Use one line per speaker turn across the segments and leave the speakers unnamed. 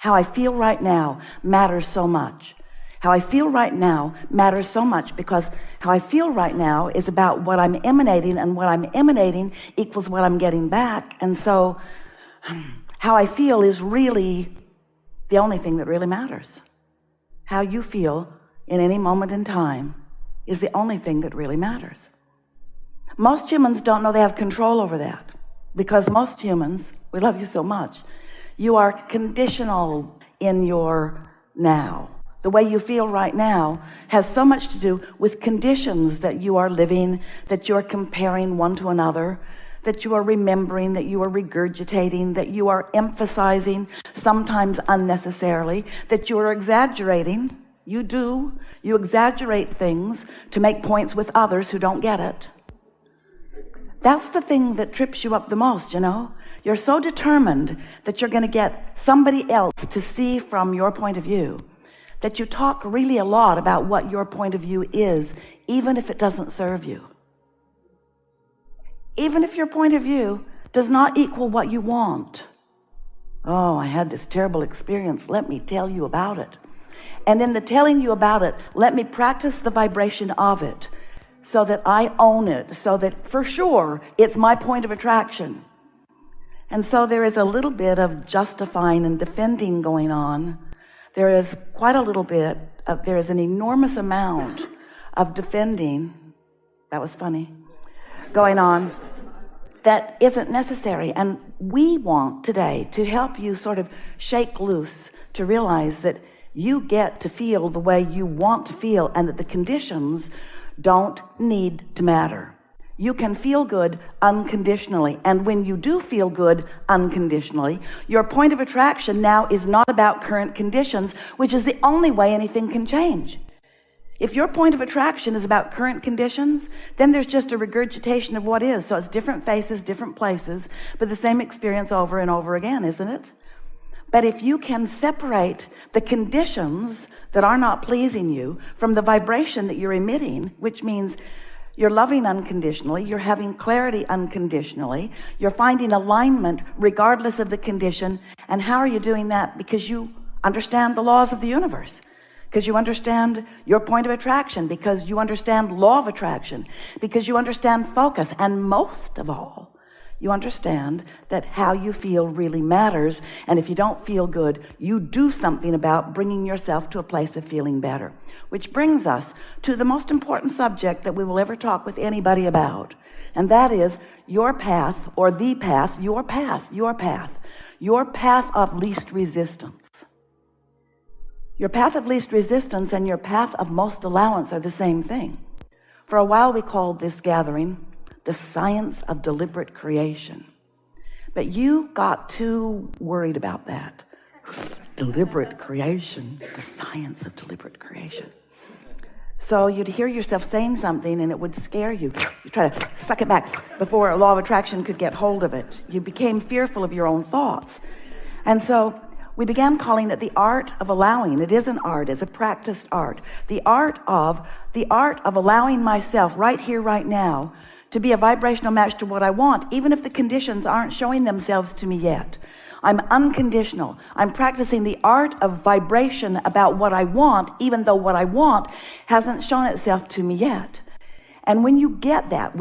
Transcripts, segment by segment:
How I feel right now matters so much. How I feel right now matters so much because how I feel right now is about what I'm emanating, and what I'm emanating equals what I'm getting back. And so how I feel is really the only thing that really matters. How you feel in any moment in time is the only thing that really matters. Most humans don't know they have control over that, because most humans, we love you so much, you are conditional in your now. The way you feel right now has so much to do with conditions that you are living, that you are comparing one to another, that you are remembering, that you are regurgitating, that you are emphasizing, sometimes unnecessarily, that you are exaggerating. You exaggerate things to make points with others who don't get it. That's the thing that trips you up the most, you know. You're so determined that you're going to get somebody else to see from your point of view that you talk really a lot about what your point of view is, even if it doesn't serve you. Even if your point of view does not equal what you want. Oh, I had this terrible experience. Let me tell you about it. And in the telling you about it, let me practice the vibration of it so that I own it, so that for sure it's my point of attraction. And so there is a little bit of justifying and defending going on. There is quite a little bit of, there is an enormous amount of defending, that was funny, going on that isn't necessary. And we want today to help you sort of shake loose, to realize that you get to feel the way you want to feel, and that the conditions don't need to matter. You can feel good unconditionally, and when you do feel good unconditionally, your point of attraction now is not about current conditions, which is the only way anything can change. If your point of attraction is about current conditions, then there's just a regurgitation of what is. So it's different faces, different places, but the same experience over and over again, isn't it? But if you can separate the conditions that are not pleasing you from the vibration that you're emitting, which means you're loving unconditionally, you're having clarity unconditionally, you're finding alignment regardless of the condition. And how are you doing that? Because you understand the laws of the universe, because you understand your point of attraction, because you understand law of attraction, because you understand focus, and most of all, you understand that how you feel really matters. And if you don't feel good, you do something about bringing yourself to a place of feeling better. Which brings us to the most important subject that we will ever talk with anybody about. And that is your path, or the path, your path of least resistance. Your path of least resistance and your path of most allowance are the same thing. For a while we called this gathering the science of deliberate creation. But you got too worried about that. Deliberate creation, the science of deliberate creation. So you'd hear yourself saying something and it would scare you. You try to suck it back before a law of attraction could get hold of it. You became fearful of your own thoughts. And so we began calling it the art of allowing. It is an art, it's a practiced art. The art of allowing myself right here, right now, to be a vibrational match to what I want, even if the conditions aren't showing themselves to me yet. I'm unconditional. I'm practicing the art of vibration about what I want, even though what I want hasn't shown itself to me yet. And when you get that,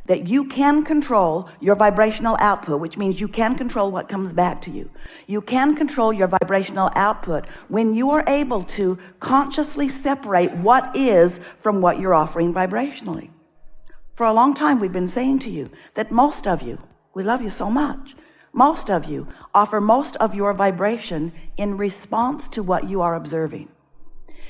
that you can control your vibrational output, which means you can control what comes back to you. You can control your vibrational output when you are able to consciously separate what is from what you're offering vibrationally. For a long time, we've been saying to you that most of you, we love you so much, most of you offer most of your vibration in response to what you are observing.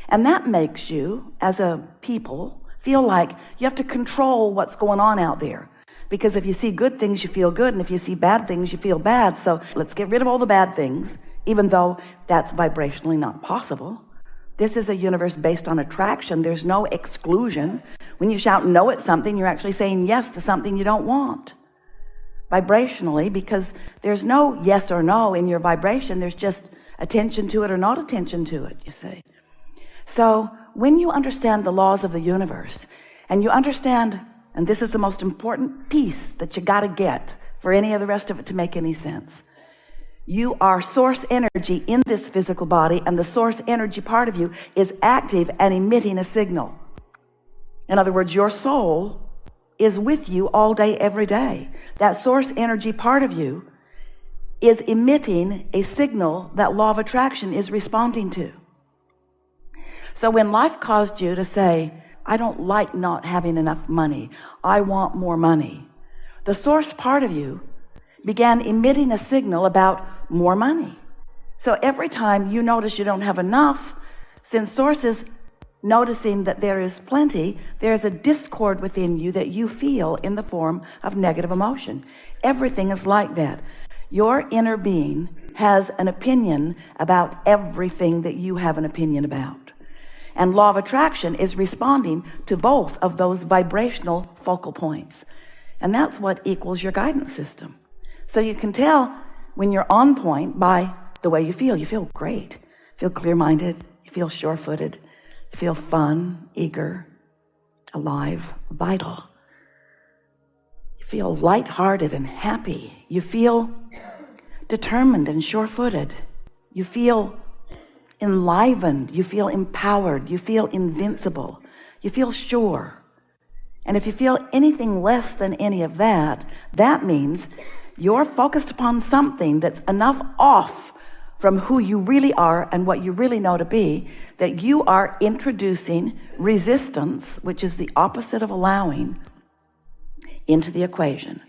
And that makes you, as a people, feel like you have to control what's going on out there. Because if you see good things, you feel good, and if you see bad things, you feel bad. So let's get rid of all the bad things, even though that's vibrationally not possible. This is a universe based on attraction. There's no exclusion. When you shout no at something, you're actually saying yes to something you don't want. Vibrationally, because there's no yes or no in your vibration. There's just attention to it or not attention to it, you see. So when you understand the laws of the universe, and you understand, and this is the most important piece that you got to get for any of the rest of it to make any sense, You are source energy in this physical body, and the source energy part of you is active and emitting a signal. In other words, your soul is with you all day, every day. That source energy part of you is emitting a signal that law of attraction is responding to. So when life caused you to say, I don't like not having enough money, I want more money, the source part of you began emitting a signal about more money. So every time you notice you don't have enough, since source is noticing that there is plenty, there is a discord within you that you feel in the form of negative emotion. Everything is like that. Your inner being has an opinion about everything that you have an opinion about. And law of attraction is responding to both of those vibrational focal points. And that's what equals your guidance system. So you can tell when you're on point by the way you feel. You feel great. You feel clear-minded. You feel sure-footed. You feel fun, eager, alive, vital. You feel lighthearted and happy. You feel determined and sure-footed. You feel enlivened. You feel empowered. You feel invincible. You feel sure. And if you feel anything less than any of that, that means you're focused upon something that's enough off from who you really are and what you really know to be, that you are introducing resistance, which is the opposite of allowing, into the equation.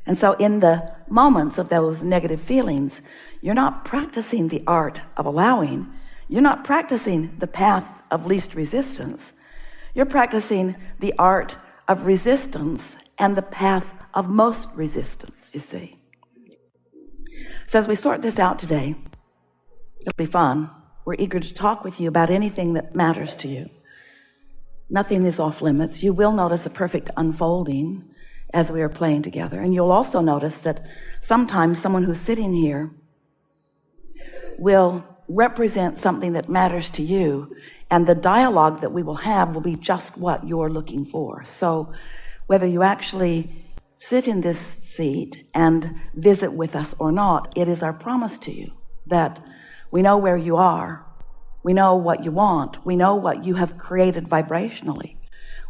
And so in the moments of those negative feelings, you're not practicing the art of allowing. You're not practicing the path of least resistance. You're practicing the art of resistance and the path of most resistance, you see. So as we sort this out today, it'll be fun. We're eager to talk with you about anything that matters to you. Nothing is off limits. You will notice a perfect unfolding as we are playing together. And you'll also notice that sometimes someone who's sitting here will represent something that matters to you, and the dialogue that we will have will be just what you're looking for. So whether you actually sit in this seat and visit with us or not, it is our promise to you that we know where you are. We know what you want. We know what you have created vibrationally.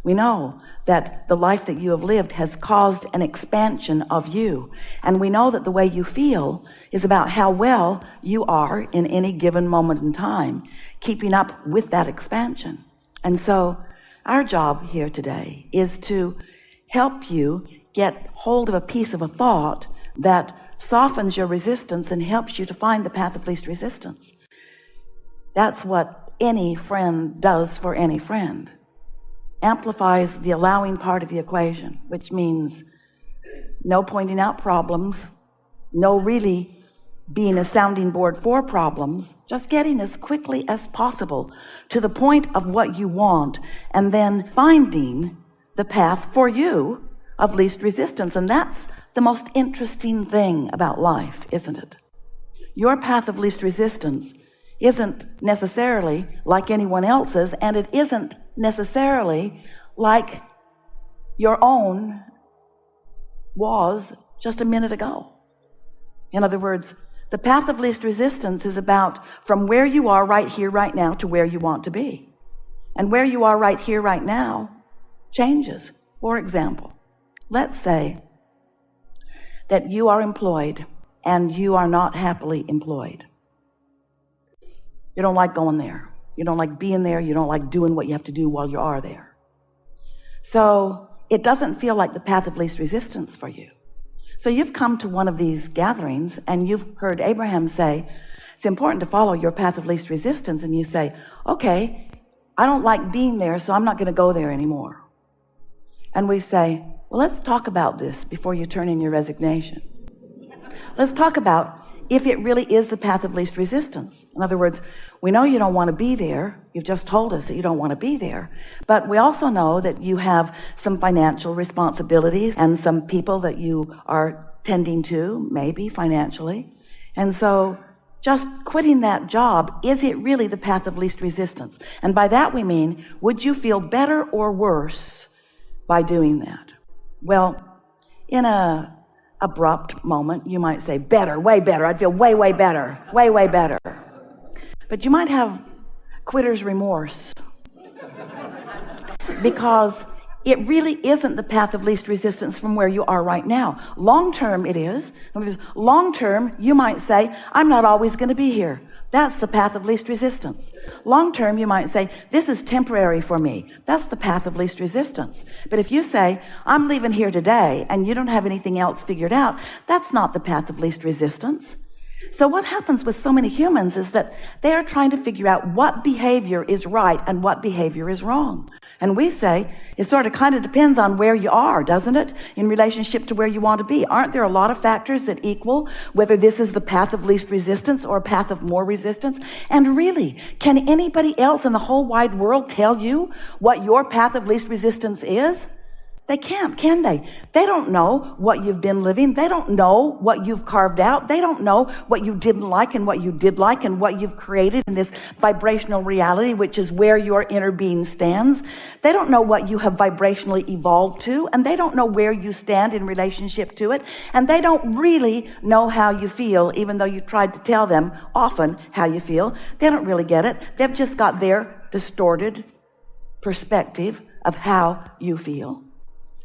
We know that the life that you have lived has caused an expansion of you. And we know that the way you feel is about how well you are in any given moment in time, keeping up with that expansion. And so our job here today is to help you get hold of a piece of a thought that softens your resistance and helps you to find the path of least resistance. That's what any friend does for any friend. Amplifies the allowing part of the equation, which means no pointing out problems, no really being a sounding board for problems, just getting as quickly as possible to the point of what you want, and then finding the path for you of least resistance. And that's the most interesting thing about life, isn't it? Your path of least resistance isn't necessarily like anyone else's, and it isn't necessarily like your own was just a minute ago. In other words, the path of least resistance is about from where you are right here, right now, to where you want to be. And where you are right here, right now, changes. For example, let's say that you are employed and you are not happily employed. You don't like going there. You don't like being there. You don't like doing what you have to do while you are there. So it doesn't feel like the path of least resistance for you. So you've come to one of these gatherings and you've heard Abraham say, it's important to follow your path of least resistance. And you say, okay, I don't like being there, so I'm not going to go there anymore. And we say, well, let's talk about this before you turn in your resignation. Let's talk about if it really is the path of least resistance. In other words, we know you don't want to be there. You've just told us that you don't want to be there. But we also know that you have some financial responsibilities and some people that you are tending to, maybe financially. And so just quitting that job, is it really the path of least resistance? And by that we mean, would you feel better or worse by doing that? Well, in a abrupt moment, you might say, better, way better. I'd feel way, way better, way, way better. But you might have quitter's remorse because it really isn't the path of least resistance from where you are right now. Long term it is. Long term, you might say, I'm not always going to be here. That's the path of least resistance. Long term, you might say, this is temporary for me. That's the path of least resistance. But if you say, I'm leaving here today, and you don't have anything else figured out, that's not the path of least resistance. So what happens with so many humans is that they are trying to figure out what behavior is right and what behavior is wrong. And we say, it sort of kind of depends on where you are, doesn't it? In relationship to where you want to be. Aren't there a lot of factors that equal whether this is the path of least resistance or a path of more resistance? And really, can anybody else in the whole wide world tell you what your path of least resistance is? They can't, can they? They don't know what you've been living. They don't know what you've carved out. They don't know what you didn't like and what you did like and what you've created in this vibrational reality, which is where your inner being stands. They don't know what you have vibrationally evolved to, and they don't know where you stand in relationship to it, and they don't really know how you feel, even though you tried to tell them often how you feel. They don't really get it. They've just got their distorted perspective of how you feel.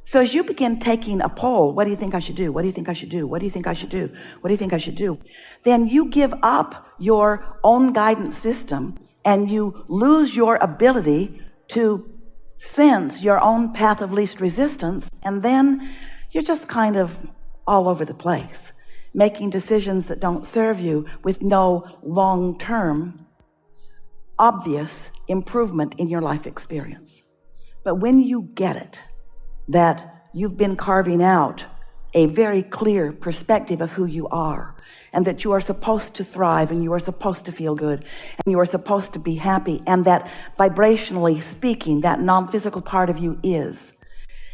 So as you begin taking a poll, what do you think I should do? What do you think I should do? What do you think I should do? What do you think I should do? Then you give up your own guidance system and you lose your ability to sense your own path of least resistance. And then you're just kind of all over the place, making decisions that don't serve you with no long-term, obvious improvement in your life experience. But when you get it, that you've been carving out a very clear perspective of who you are, and that you are supposed to thrive, and you are supposed to feel good, and you are supposed to be happy, and that vibrationally speaking, that non-physical part of you is,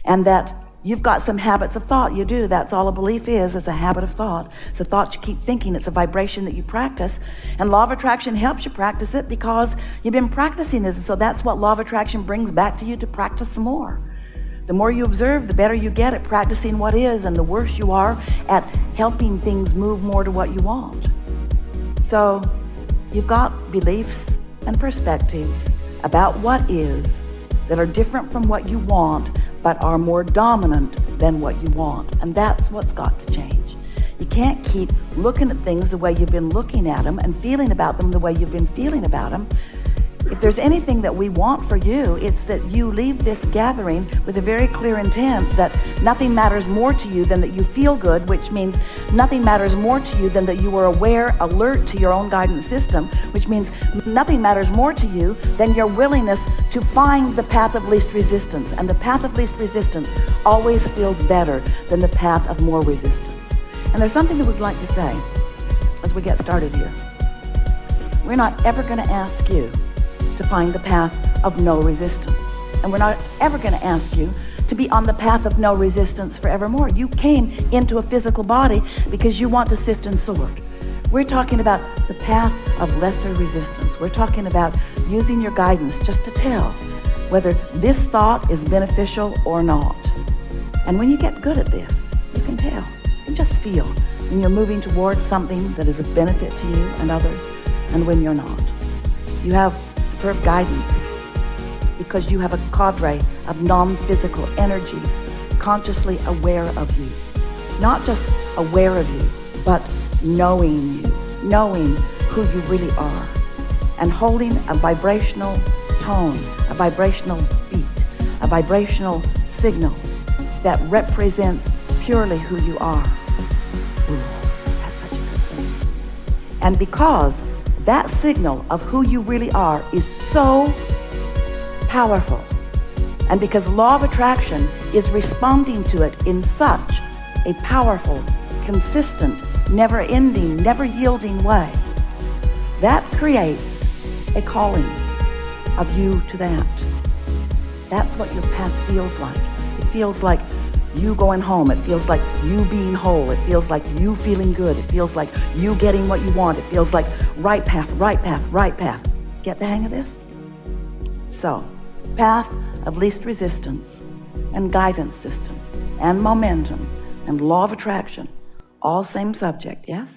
and that you've got some habits of thought. You do. That's all a belief is. It's a habit of thought. It's a thought you keep thinking. It's a vibration that you practice, and law of attraction helps you practice it because you've been practicing it. So that's what law of attraction brings back to you to practice some more. The more you observe, the better you get at practicing what is, and the worse you are at helping things move more to what you want. So you've got beliefs and perspectives about what is that are different from what you want, but are more dominant than what you want. And that's what's got to change. You can't keep looking at things the way you've been looking at them and feeling about them the way you've been feeling about them. If there's anything that we want for you, it's that you leave this gathering with a very clear intent that nothing matters more to you than that you feel good, which means nothing matters more to you than that you are aware, alert to your own guidance system, which means nothing matters more to you than your willingness to find the path of least resistance. And the path of least resistance always feels better than the path of more resistance. And there's something that we'd like to say as we get started here. We're not ever going to ask you to find the path of no resistance. And we're not ever going to ask you to be on the path of no resistance forevermore. You came into a physical body because you want to sift and sort. We're talking about the path of lesser resistance. We're talking about using your guidance just to tell whether this thought is beneficial or not. And when you get good at this, you can tell. You can just feel when you're moving towards something that is of benefit to you and others, and when you're not. You have superb guidance because you have a cadre of non-physical energies consciously aware of you. Not just aware of you, but knowing you, knowing who you really are, and holding a vibrational tone, a vibrational beat, a vibrational signal that represents purely who you are. Ooh, that's such a good thing. And because that signal of who you really are is so powerful, and because law of attraction is responding to it in such a powerful, consistent, never-ending, never-yielding way, that creates a calling of you to that. That's what your path feels like. It feels like you going home. It feels like you being whole. It feels like you feeling good. It feels like you getting what you want. It feels like right path, right path, right path. Get the hang of this? So, path of least resistance and guidance system and momentum and law of attraction, all same subject. Yes.